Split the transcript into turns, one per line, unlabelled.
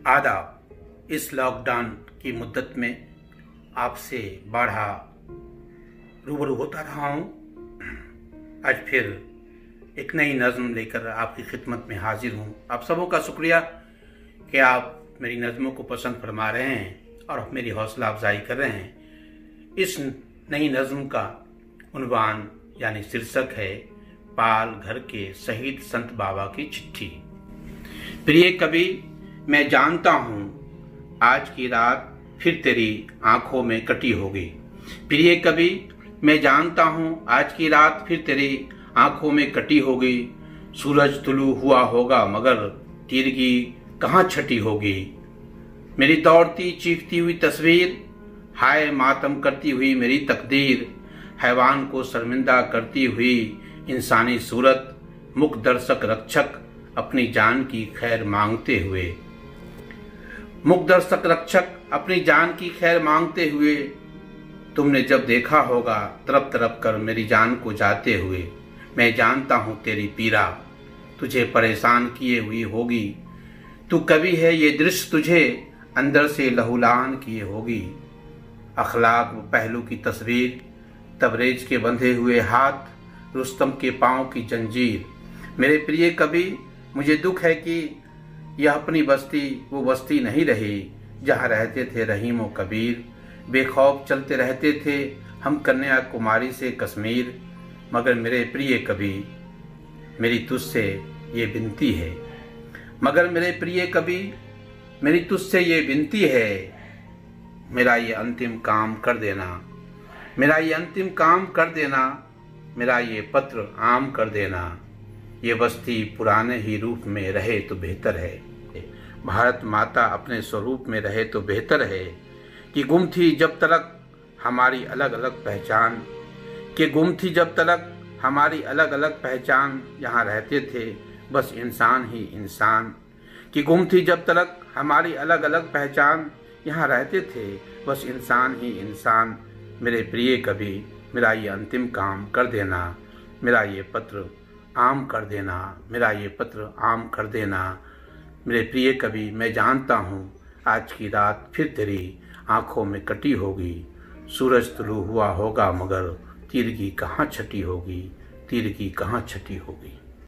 आदाब। इस लॉकडाउन की मुद्दत में आपसे बारहा रूबरू होता रहा हूँ। आज फिर एक नई नज़्म लेकर आपकी खिदमत में हाजिर हूँ। आप सबों का शुक्रिया कि आप मेरी नज़मों को पसंद फरमा रहे हैं और मेरी हौसला अफजाई कर रहे हैं। इस नई नज़्म का उन्वान यानी शीर्षक है पाल घर के शहीद संत बाबा की चिट्ठी। प्रिय कवि, मैं जानता हूँ आज की रात फिर तेरी आंखों में कटी होगी। प्रिय कवि, मैं जानता हूँ आज की रात फिर तेरी आंखों में कटी होगी। सूरज तुलू हुआ होगा मगर तीरगी कहाँ छटी होगी। मेरी दौड़ती चीखती हुई तस्वीर, हाय मातम करती हुई मेरी तकदीर। हैवान को शर्मिंदा करती हुई इंसानी सूरत, मुख दर्शक रक्षक अपनी जान की खैर मांगते हुए। मुख दर्शक रक्षक अपनी जान की खैर मांगते हुए तुमने जब देखा होगा तड़प तड़प कर मेरी जान को जाते हुए। मैं जानता हूँ तेरी पीड़ा तुझे परेशान किए हुई होगी। तू कवि है ये दृश्य तुझे अंदर से लहूलुहान किए होगी। अखलाक व पहलू की तस्वीर, तबरेज के बंधे हुए हाथ, रुस्तम के पांव की जंजीर। मेरे प्रिय कवि, मुझे दुख है कि यह अपनी बस्ती वो बस्ती नहीं रही जहाँ रहते थे रहीम व कबीर। बेखौफ चलते रहते थे हम कन्याकुमारी से कश्मीर। मगर मेरे प्रिय कवि, मेरी तुझसे ये विनती है। मगर मेरे प्रिय कवि, मेरी तुझसे ये विनती है। मेरा ये अंतिम काम कर देना, मेरा ये अंतिम काम कर देना। मेरा ये पत्र आम कर देना। ये बस्ती पुराने ही रूप में रहे तो बेहतर है। भारत माता अपने स्वरूप में रहे तो बेहतर है। कि गुम थी जब तक हमारी अलग अलग पहचान, कि गुम थी जब तक हमारी अलग अलग पहचान। यहाँ रहते थे बस इंसान ही इंसान। कि गुम थी जब तक हमारी अलग अलग पहचान। यहाँ रहते थे बस इंसान ही इंसान। मेरे प्रिय कवि, मेरा ये अंतिम काम कर देना। मेरा ये पत्र आम कर देना। मेरा ये पत्र आम कर देना। मेरे प्रिय कवि, मैं जानता हूँ आज की रात फिर तेरी आंखों में कटी होगी। सूरज तुलू हुआ होगा मगर तीरगी कहाँ छटी होगी। तीरगी कहाँ छटी होगी।